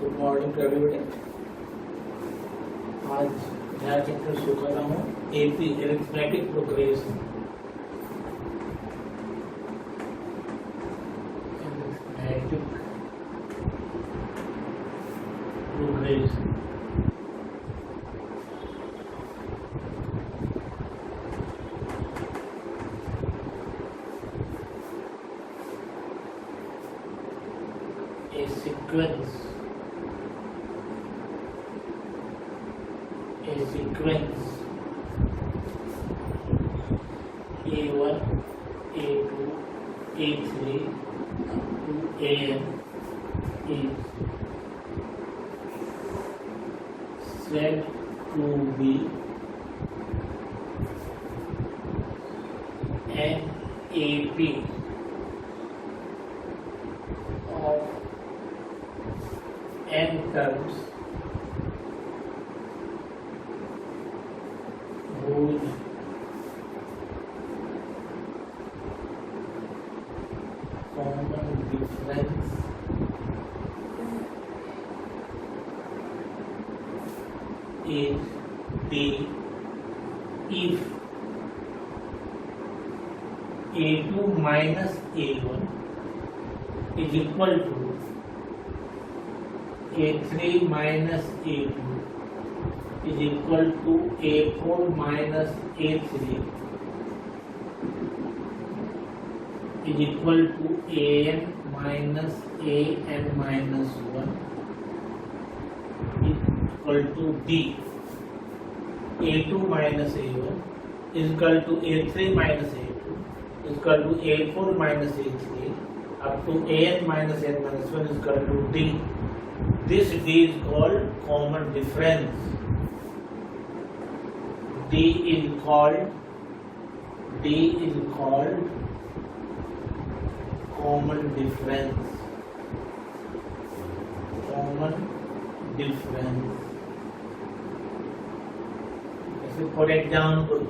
Good morning to everybody. आज नया chapter शुरू कर रहा हूँ, AP arithmetic progression. Arithmetic progression a sequence A1, A2, A3 up to AN is said to be an AP of n terms whose common difference is D if A2 minus A1 is equal to A3 minus A2 is equal to A4 minus A3 is equal to AN minus AN minus 1 is equal to D. A2 minus A1 is equal to A3 minus A2 is equal to A4 minus A3 up to AN minus N minus 1 is equal to D. This D is called common difference. D is called common difference. For example,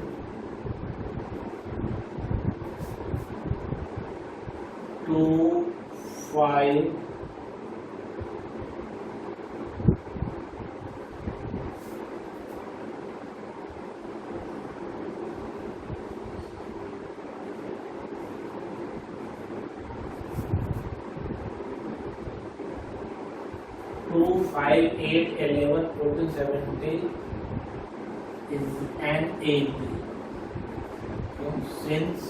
2, 5, 2, 5, 8, 11, 14, 17 is an AP. So, since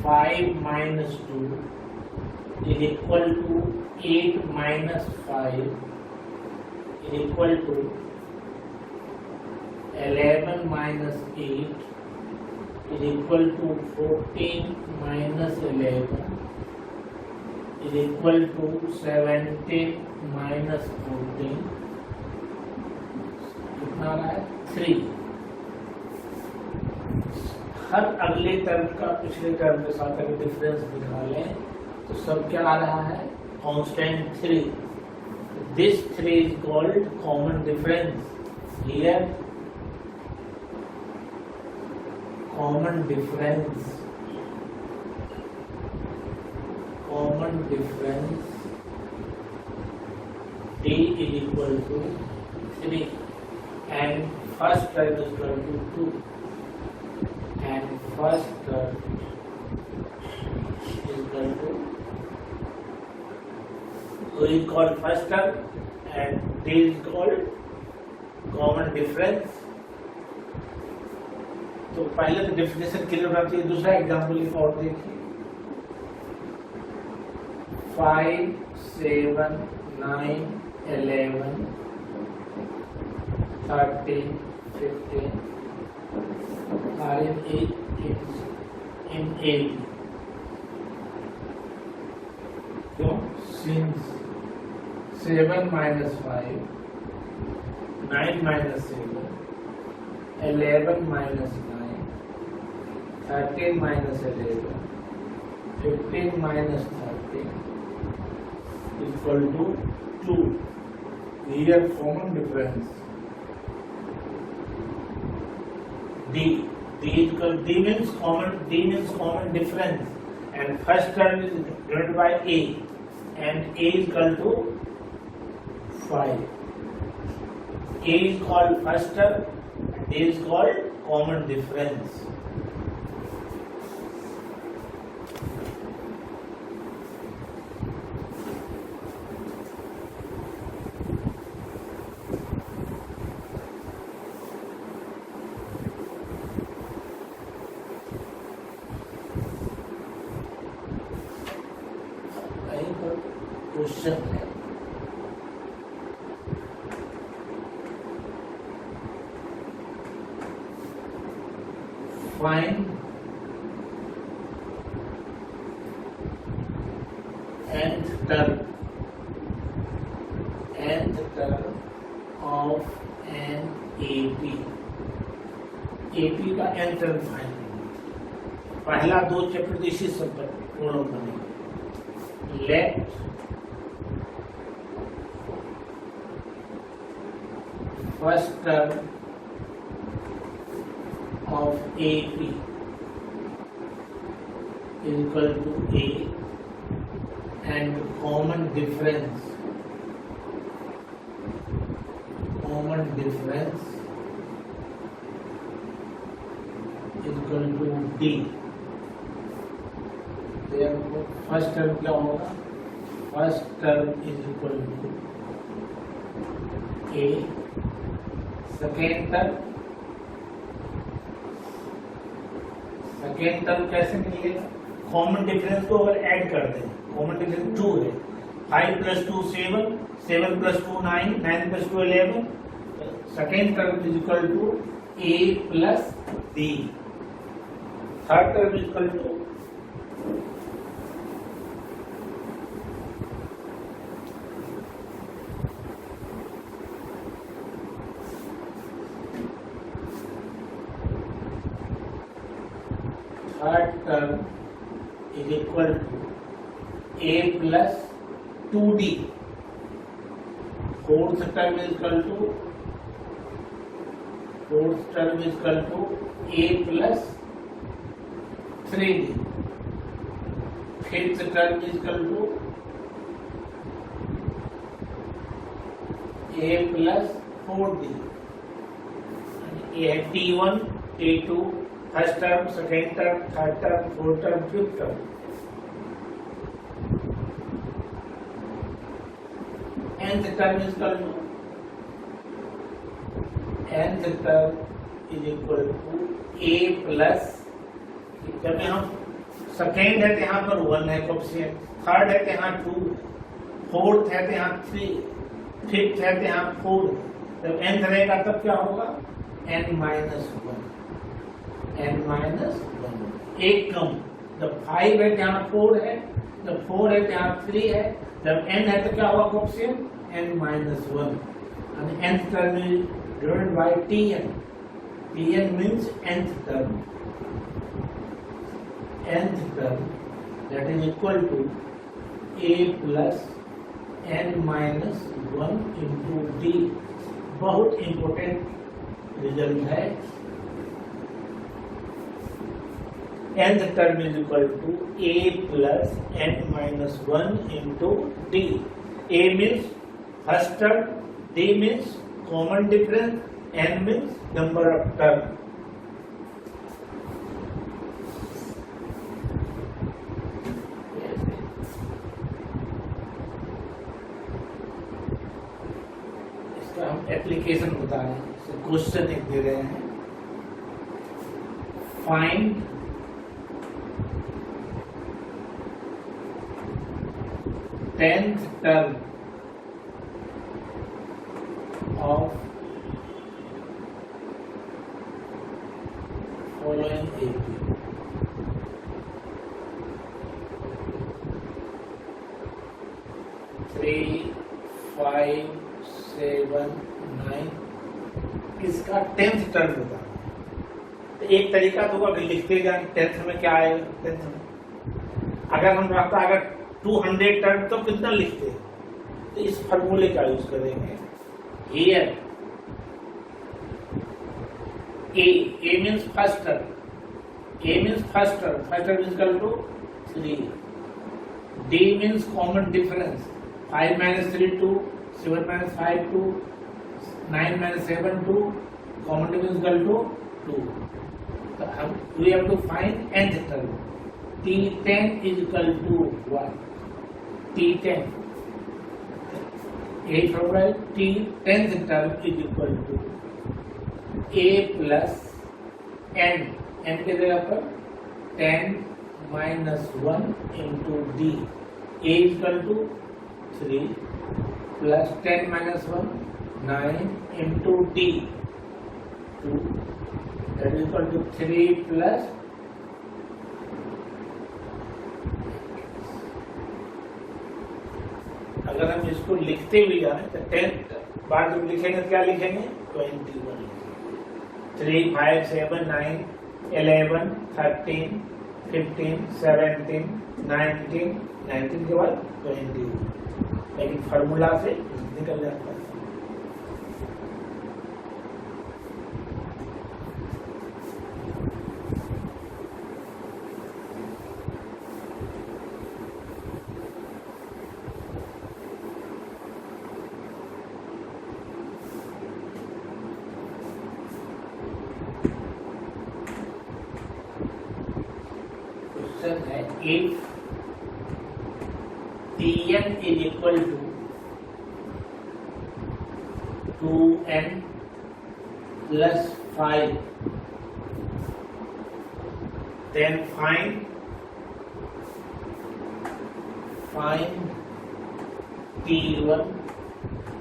5 minus 2 is equal to 8 minus 5 is equal to 11 minus 8 is equal to 14 minus 11 is equal to 17 minus 14 कितना आ रहा है 3। हर अगले term का पिछले term के साथ अगर difference निकालें तो सब क्या आ रहा है constant 3। This 3 is called common difference. Here common difference D is equal to 3 and first term is equal to 2 and first term is equal to 2 is called first term and D is called common difference। तो पहले तो definition clear होती है। दूसरा example एक और देखिए 5, 7, 9, 11, 13, 15 are in A. So, since 7 minus 5, 9 minus 7, 11 minus 9, 13 minus 11, 15 minus 13 is equal to 2. Here common difference D means common difference and first term is divided by A and A is equal to 5. A is called first term and A is called common difference. Question है find nth term of an AP. AP का nth term find करना। पहला दो chapter इसी सब पर follow करेंगे। Let first term of AP is equal to A and common difference is equal to D. Therefore first term क्या होगा? First term is equal to A. Second term कैसे मिलेगा? कॉमन डिफरेंस को अगर ऐड कर दें, common difference 2 है, 5 + 2 7, 7 + 2 9, 9 + 2 11, second term is equal to A plus D, third term is equal to third term is equal to A plus 2D. Fourth term is equal to A plus 3D. Fifth term is equal to A plus 4D. ये है T1, T2, first term, second term, third term, fourth term, fifth term. nth term is equal to A plus, जब यहाँ second है तो यहाँ पर 1 है coefficient, third है तो यहाँ 2, फोर्थ है तो यहाँ 3, फिफ्थ है तो यहाँ 4। जब nth रहेगा तब क्या होगा? n minus 1, एक कम। जब 5 है तो यहाँ 4 है, जब 4 है तो यहाँ 3 है, जब n है तो क्या होगा coefficient? n minus 1, and nth term is divided by Tn. Tn means nth term, that is equal to A plus n minus 1 into D. बहुत इंपोर्टेंट रिजल्ट है। nth term is equal to A plus n minus 1 into D. A means first term, D means common difference, n means number of term. इसका हम application बता रहे हैं, question एक दे रहे हैं। Find tenth term of following AP. Three, 5, 7, 9, इसका 10th term बताना। तो एक तरीका तो होगा लिखते जाए 10th में क्या आएगा। 10th में अगर हम रहता अगर 200 टर्म तो कितना लिखते हैं, तो इस फॉर्मूले का यूज करेंगे। Here A means first term, A means first term is equal to 3, D means common difference. 5 minus 3 2, 7 minus 5 2, 9 minus 7 2. Common difference equal to 2. So we have to find nth term. T10 is equal to what? T10. A formula T10th term is equal to A plus n. n के जगह पर 10 minus 1 into D. A is equal to 3 plus 10 minus 1, 9 into D. 2. That is equal to 3 plus अगर हम इसको लिखते हुए जाए तो 10 बाद जब लिखेंगे क्या लिखेंगे 21 3 5 7 9 11 13 15 17 19 19 के बाद 21 लेकिन फार्मूला से निकल जाता है। है if Tn is equal to 2n plus 5, then find T1,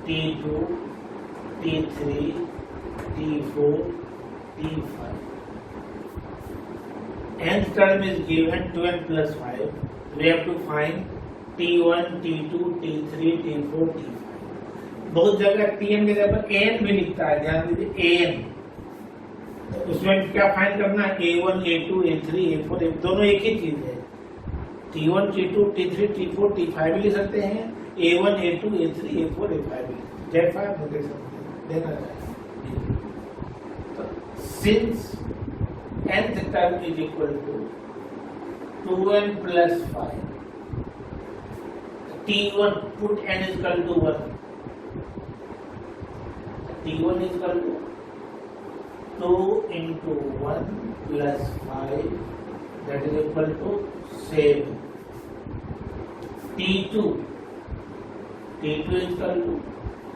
T2, T3, T4, T5. Nth term is given 2n plus 5. We have to find T1, T2, T3, T4, T5. बहुत जगह Tn की जगह पर an भी लिखता है, ध्यान दीजिए an। तो उसमें क्या फाइंड करना है? A1, A2, A3, A4, दोनों एक ही चीज है। T1, T2, T3, T4, T5 भी लिख सकते हैं। A1, A2, A3, A4, A5 भी Z5 लिख सकते हैं। देखना चाहिए। तो since nth term is equal to 2n plus 5. T1 put n is equal to 1. T1 is equal to 2 into 1 plus 5, that is equal to 7. T2 is equal to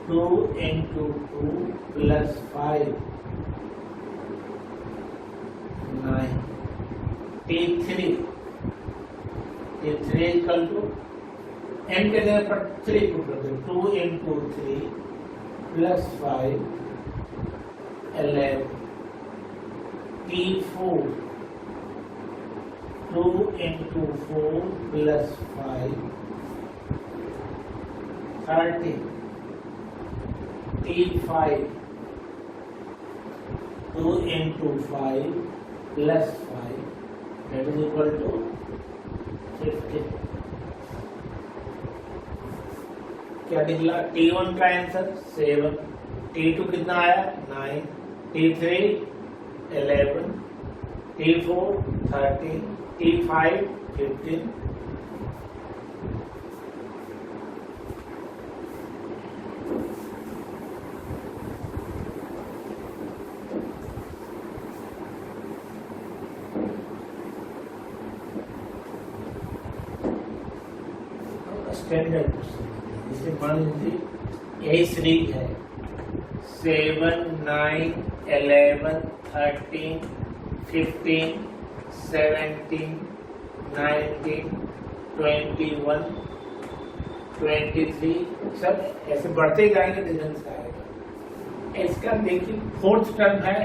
2 into 2 plus 5. 9. T3 is equal to n के जगह पर 3 put कर दो 2 into 3 plus 5 11. T4 2 into 4 plus 5 30. T5 2 into 5 plus 5, that is equal to 15. क्या निकला? T1 का answer 7, T2 कितना आया 9, T3 11, T4 13, T5 15. स्टैंडर्ड जैसे मान लीजिए यही सीरीज है 7 9 11 13 15 17 19 21 23 सब ऐसे बढ़ते जाएंगे डिवीजन से आएगा। इसका देखिए फोर्थ टर्म है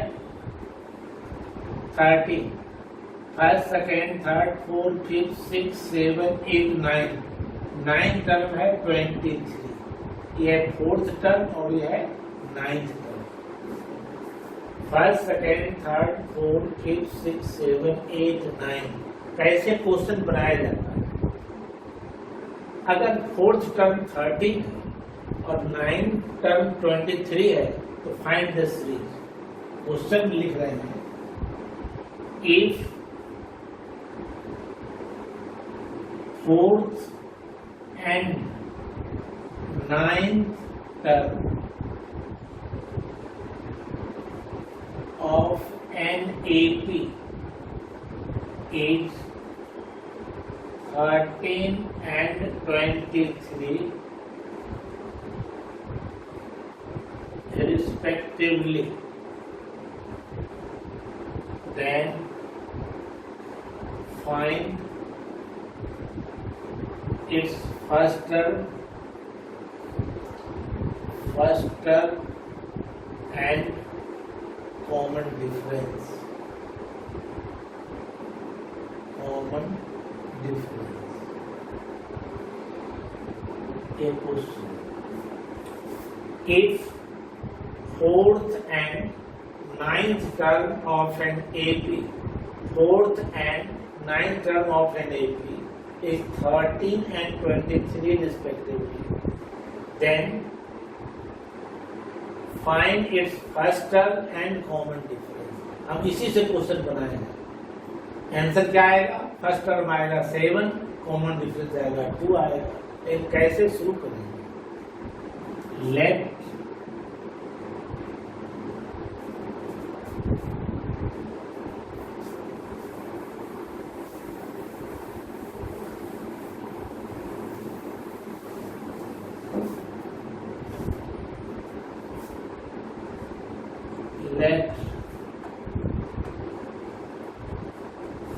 13, first second third fourth fifth 6 7 8 9, 9 term है 23। ये है फोर्थ टर्म और ये है 9th term. First second third fourth fifth 6 7 8 9 कैसे क्वेश्चन बनाया जाता है? अगर फोर्थ टर्म 13 और 9th टर्म 23 है तो फाइंड द सीरीज। क्वेश्चन लिख रहे हैं if fourth and ninth term of an AP is 13 and 23 respectively, then find its first term and common difference. A question. If fourth and ninth term of an AP is 13 and 23 respectively, then find its first term and common difference. हम इसी से question बनाए हैं. Answer क्या आएगा? First term आएगा 7, common difference आएगा 2 आएगा. एक कैसे शुरू करेंगे? Let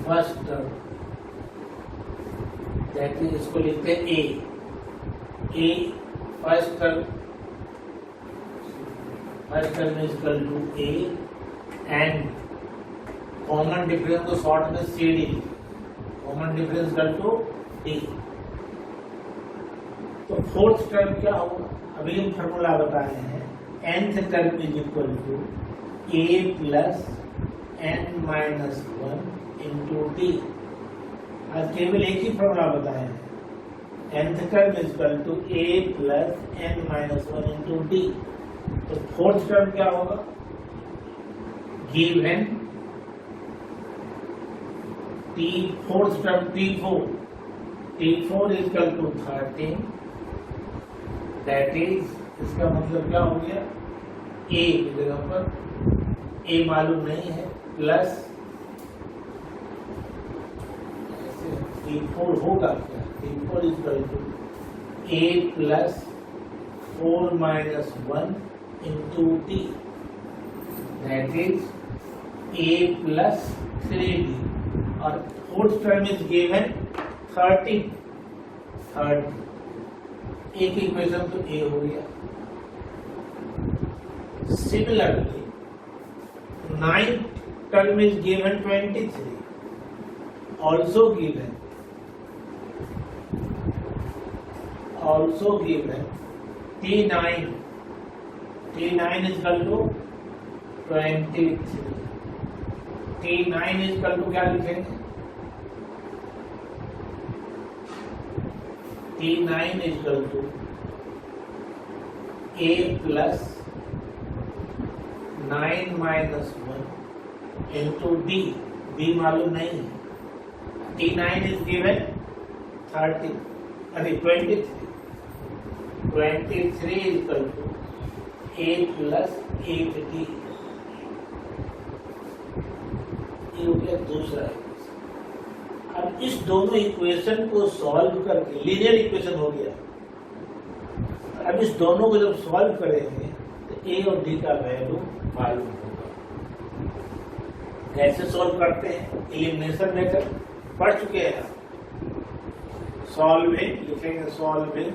first term, that means इसको लिखते हैं a first term is equal to a and common difference को शॉर्ट में C D, common difference equal to D. तो फोर्थ टर्म क्या होगा? अभी हम फॉर्मूला बताए हैं. nth term is equal to a plus n minus 1 into D. आज केवल एक ही फॉर्मूला बताए हैं. nth term is equal to a plus n minus 1 into d. तो फोर्थ टर्म क्या होगा? Given t fourth term t4 is equal to 13, that is, इसका मतलब क्या हो गया? a की जगह पर a मालूम नहीं है, प्लस T4 होगा क्या? T4 is equal to a plus 4 minus 1 into t, that is a plus 3d. और फोर्थ टर्म इज गिवन 13. एक इक्वेशन तो a हो गया. Similarly ninth term is given 23, also given T9 is equal to 23. T9 is equal to क्या लिखेंगे? T9 is equal to a plus 9 minus 1 into d. d मालूम नहीं है. T9 is given 23. 23 is equal to a plus 8d. ये हो गया दूसरा equation. अब इस दोनों इक्वेशन को सॉल्व करके लीनियर इक्वेशन हो गया. अब इस दोनों को जब सॉल्व करेंगे तो a और d का वैल्यू मालूम होगा. कैसे सॉल्व करते हैं? एलिमिनेशन मेथड पढ़ चुके हैं. सॉल्विंग लिखेंगे, solving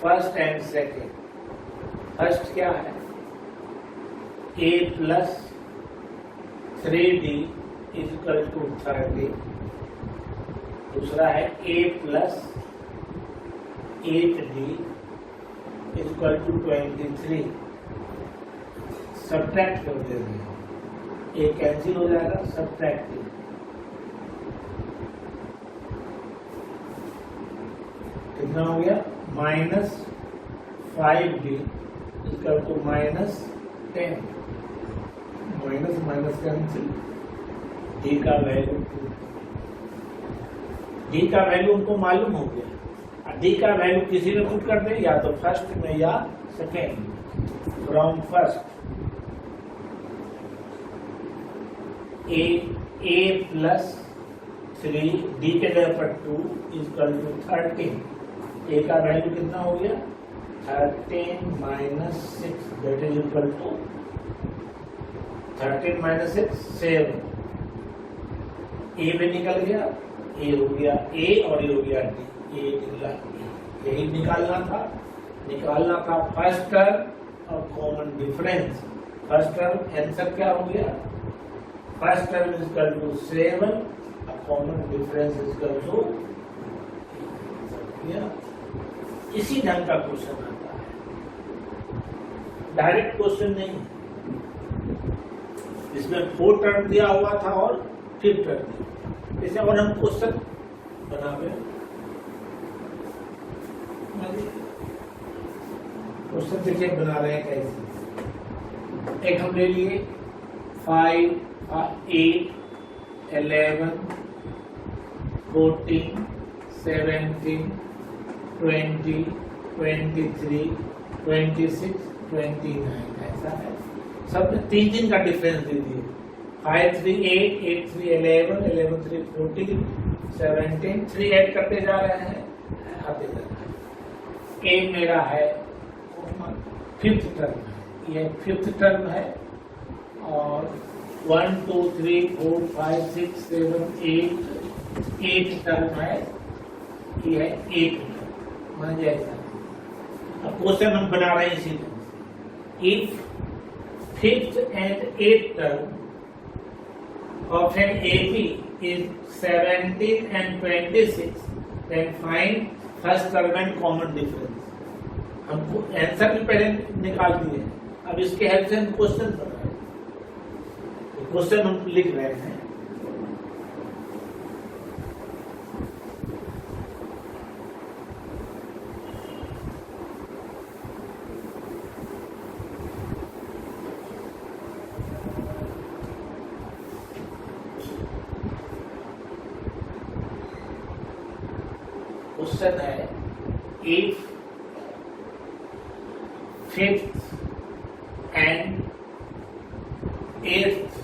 first and second. First क्या है? a plus 3d is equal to 30. दूसरा है a plus 8d is equal to 23. Subtract कर देंगे, a कैंसिल हो जाएगा. सब्ट्रैक्टिंग कितना हो गया? Minus 5d is equal to minus 10. Minus minus cancel, d का वैल्यू 2. डी का वैल्यू उनको मालूम हो गया। डी का वैल्यू किसी में पुट कर दे, या तो फर्स्ट में या second. From first A plus 3 D के जगह पर 2 इक्वल टू 13। ए का वैल्यू कितना हो गया 13 minus 6 that is equal to 13 minus 6 7। A भी निकल गया, ए हो गया ए और ये हो गया डी। ये निकला, यही निकालना था फर्स्ट टर्म और common difference. First term answer क्या हो गया, first term is equal to 7 और common difference is equal to. इसी ढंग का क्वेश्चन आता है, डायरेक्ट क्वेश्चन नहीं। इसमें 4 टर्म दिया हुआ था और 5 टर्म दिया। इसे और हम क्वेश्चन बनावे, क्वेश्चन देखिए बना रहे हैं कैसे। एक हम ले लिए 5, 8, 11, 14, 17, 20, 23, 26, 29 ऐसा है। सब में 3 का डिफरेंस दे दिए। 5, 3, 8, 8, 3, 11, 11, 3, 14, 17, 3 ऐड करते जा रहे हैं, आते जा रहे हैं। ए मेरा है 5th टर्म है, ये 5th टर्म है और 1, 2, 3, 4, 5, 6, 7, 8 टर्म है, ये है 8 टर्म। मान जाए अब क्वेश्चन हम बना रहे हैं इसी तरह से। If 5th and 8th term of an AP is 17 and 26, then find first term and common difference। हमको आंसर भी पहले निकाल दिए, अब इसके हेल्प से हम क्वेश्चन कर रहे हैं। क्वेश्चन हम लिख रहे हैं। क्वेश्चन है if 5th and 8th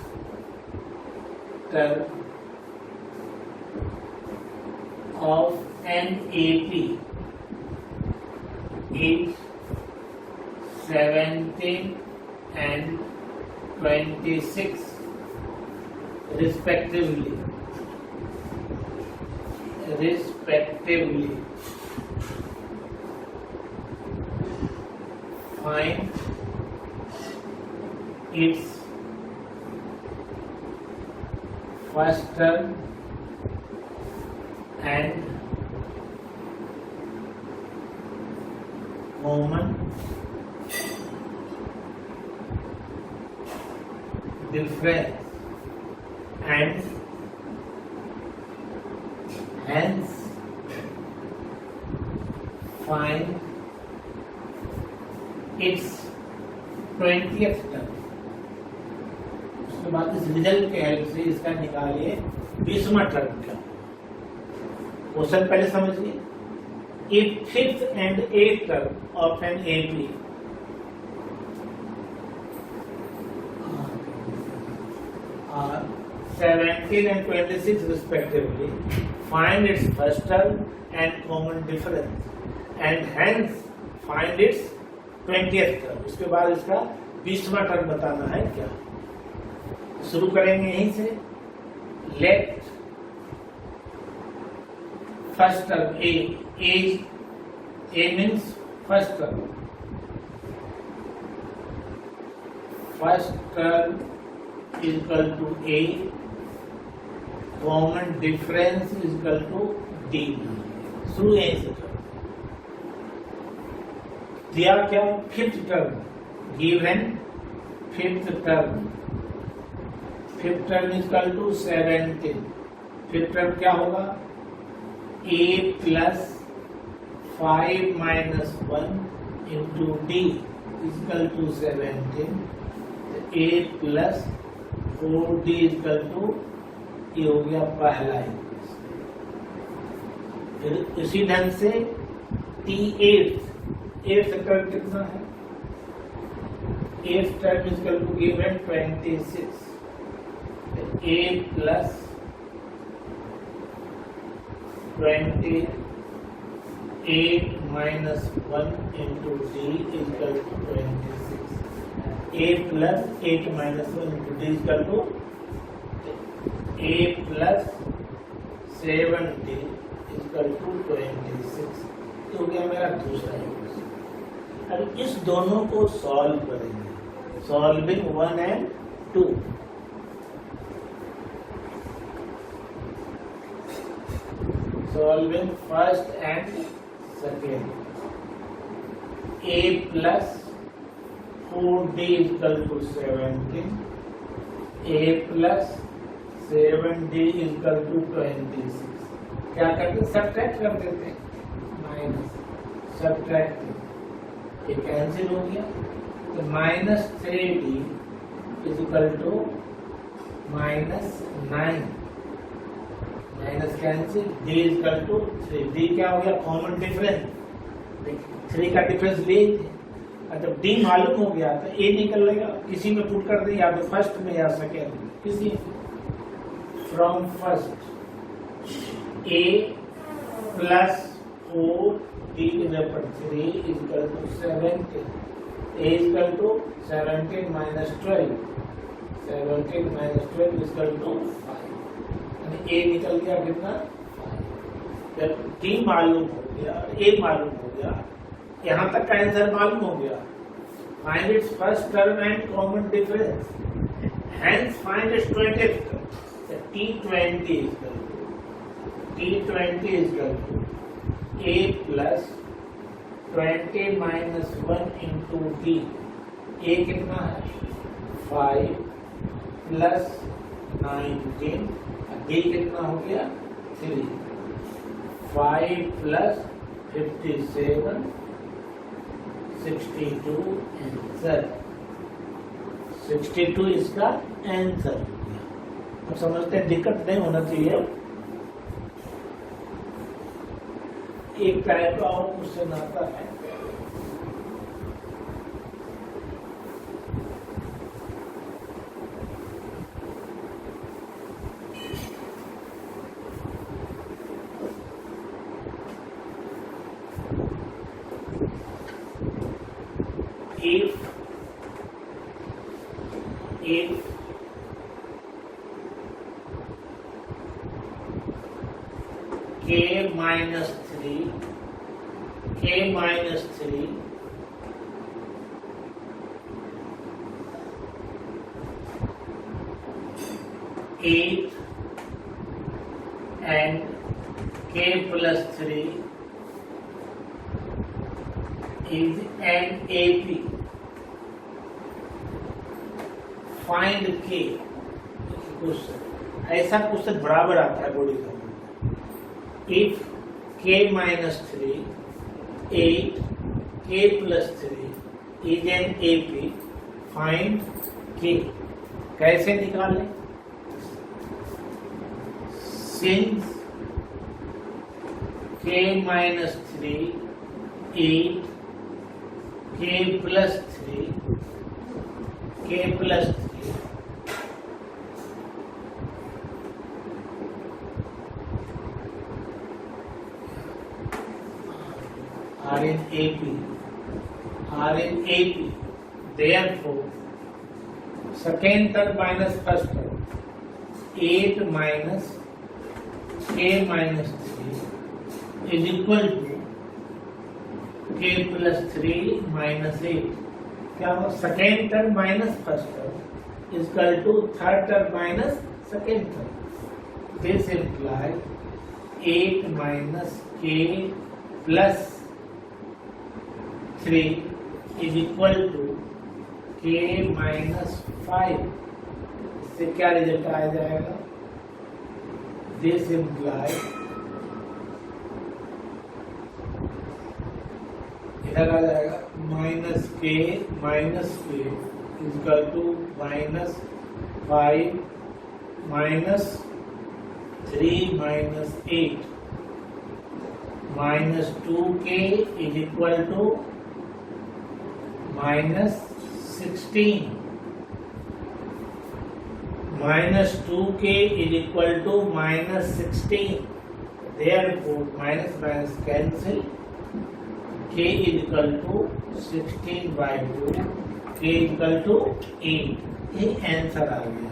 term of an AP is 17 and 26 respectively, find its first term and common difference, and hence find its 20th term। उसके बाद इस रिजल्ट के हेल्प से इसका निकालिए 20वां टर्म का। क्वेश्चन पहले समझिए। If 5th and 8th term of an AP are 17 and 26 respectively, find its first term and common difference, and hence find its 20th term। उसके बाद इसका 20वां टर्म बताना है क्या। शुरू करेंगे यहीं से। Let first term a means first term, is equal to a, common difference is equal to d. शुरू यहीं से दिया क्या 5th term, given 5th term, 5th term is equal to 17। 5th term क्या होगा a plus 5 minus 1 into d is equal to 17। a plus 4d is equal to, ये हो गया पहला इक्वेशन। फिर इसी ढंग से T8 8 टर्म कितना है? 8 term is equal to given 26 8 plus 28 minus 1 into D is equal to 26. 8 plus 8 minus 1 into D is equal to 8 plus 7D is equal to 26. तो हो गया मेरा दूसरा इक्वेशन। अब इस दोनों को सॉल्व करेंगे, solving 1 and 2। Solving first and second. A plus 4D is equal to 17. A plus 7D is equal to 26. क्या करते हैं? सब्ट्रैक्ट कर देते हैं, माइनस सब्ट्रैक्ट, ये कैंसिल हो गया तो minus 3D is equal to minus 9, minus cancel, D is equal to 3। D क्या हो गया? कॉमन डिफरेंस, 3 का डिफरेंस ले। जब D मालूम हो गया तो A निकलेगा, किसी में पुट कर दे, या तो फर्स्ट में या सेकेंड में, किसी from first A plus 4D पर 3 is equal to 17। A is equal to 17 minus 12, 17 minus 12 is equal to 5। A निकल गया कितना? 5। जब D मालूम हो गया, A मालूम हो गया, यहाँ तक का आंसर मालूम हो गया। Find its first term and common difference. Hence find its 20th term. So T20 is equal to A plus 20 minus 1 into D। A कितना है? 5 plus 19। D कितना हो गया? 3। 5 plus 57, 62 आंसर। 62 इसका आंसर हो गया। अब समझते हैं, दिक्कत नहीं होना चाहिए। एक टाइप का और क्वेश्चन आता है, if k minus 3 8 and k plus 3 is an AP, find के क्वेश्चन। ऐसा क्वेश्चन बराबर आता है बॉडी का। If k minus 3 8 k plus 3 is an AP, find k। कैसे निकालें? Since k minus 3 8 k plus 3 k plus 3 are in AP, therefore second term minus first term 8 minus k minus 3 is equal to k plus 3 minus 8। क्या हो? Second term minus first term is equal to third term minus second term. This implies 8 minus k plus 3 is equal to k minus 5। इससे क्या result आ जाएगा? This implies, इधर आ जाएगा minus k is equal to minus 5 minus 3 minus 8 minus 2k is equal to minus 16, minus 2k is equal to minus 16, therefore minus minus cancel, k is equal to 16/2, k is equal to 8। ये answer आ गया।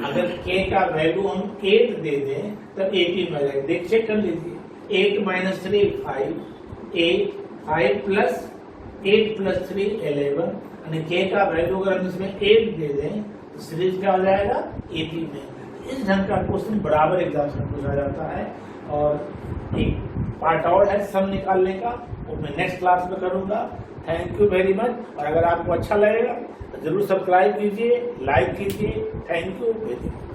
अगर k का value हम 8 दे दें तब 80 में जाएगा। देख चेक कर लीजिए, 8 माइनस 3 5, 8 5 प्लस 8 प्लस 3 11, यानी k का वैल्यू अगर हम इसमें 8 दे दें तो सीरीज क्या हो जाएगा 80 में। इस ढंग का क्वेश्चन बराबर एग्जाम में पूछा जाता है। और एक पार्ट और है सम निकालने का, वो मैं नेक्स्ट क्लास में करूंगा। Thank you very much. और अगर आपको अच्छा लगेगा तो जरूर सब्सक्राइब कीजिए, लाइक कीजिए। Thank you very much.